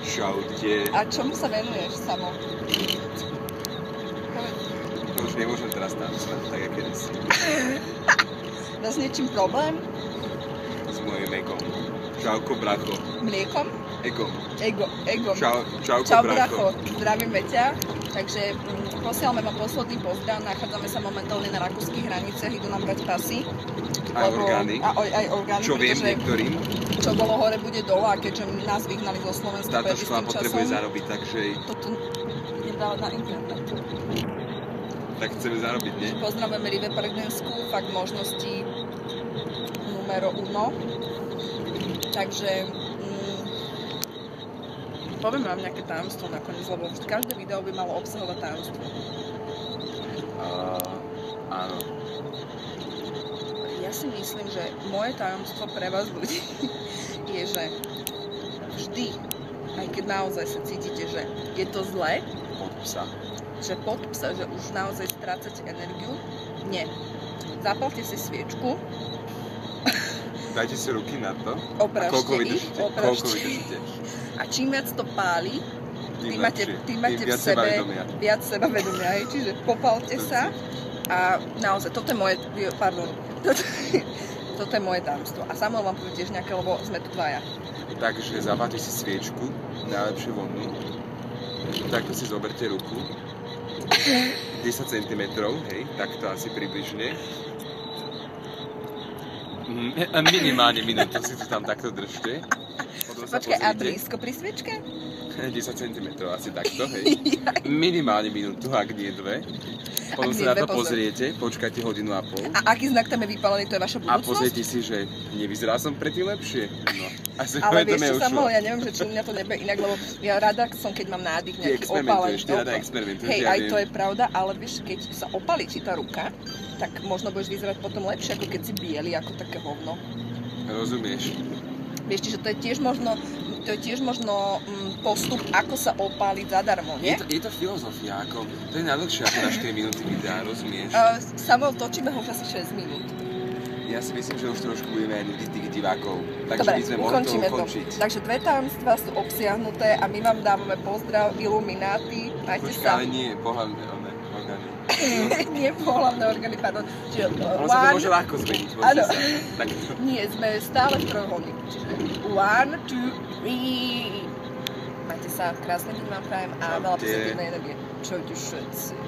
Čaute. A čomu sa venuješ, Samo? To už nemôžem teraz tancovať, tak jak kedysi. Máš s niečím problém? S mojím egom. Čauko, bracho. Mliekom? Egom. Egom. Čauko, Čau, bracho. Zdravíme ťa. Takže posielame vám posledný pozdrav. Nachádzame sa momentálne na rakúskych hraniciach, idú nám brať pasy. Aj orgány. Aj orgány. Čo viem niektorým. Čo bolo hore, bude dole, a keďže nás vyhnali zo Slovenska Táto škola potrebuje zarobiť, takže... Toto nedá na internet. Tak chceme zarobiť, nie? Pozdravujeme Rive Pregensku, fakt možnosti numero uno. Takže poviem vám nejaké tajomstvo nakoniec, lebo každé video by malo obsahovať tajomstvo. Áno. Ja si myslím, že moje tajomstvo pre vás ľudí je, že vždy, aj keď naozaj sa cítite, že je to zlé, pod psa, že už naozaj strácate energiu, nie. Zapalte si sviečku. Dajte si ruky na to. Opražte ich. Vydržíte? A čím viac to páli, tým máte v viac sebe viac sebavedomia. Čiže popálte sa a naozaj, toto je moje tajomstvo. A Samuel vám povie tiež nejaké, lebo sme tu dvaja. Takže zapálte si sviečku, najlepšie vonnú. Takto si zoberte ruku. 10 cm, hej, takto asi približne. Minimálne minútu si to tam takto držte. Počkaj, a blízko pri sviečke? 10 cm, asi takto, hej. Minimálne minútu, ak nie dve. Potom sa na to pozriete, počkajte hodinu a pol. A aký znak tam je vypálený, to je vaša budúcnosť? A pozriete si, že nevyzeral som predtým lepšie. No. Ale vieš čo, Samuel, ja neviem, že či u mňa to nebude inak, lebo ja rada som, keď mám nádych nejaký opálený. Ty rada experimentuješ, hej, aj to je pravda, ale vieš, keď sa opálí či tá ruka, tak možno budeš vyzerať potom lepšie, ako keď si biely, ako také hovno. Rozumieš. Vieš, čiže to je tiež možno postup, ako sa opáliť zadarmo, nie? Je to filozofia, ako, to je najdlhšie ako na 4 minúty videa, rozumieš? Samuel, točíme ho už asi 6 minút. Ja si myslím, že už trošku budeme aj nudiť tých divákov, takže dobre, by sme mohli to ukončiť. Takže dve tajomstvá sú obsiahnuté a my vám dávame pozdrav Illuminati. Majte sa. Ale nie, pohľadné orgány. Nie pohľadné orgány, pardon. Čiže ono sa to môže ľahko zmeniť, áno. Takto. Nie, sme stále v trojuholníku. Čiže 1, 2, 3. Majte sa, krásny deň vám prajem a veľa pozitívnej energie. Čujte všetci.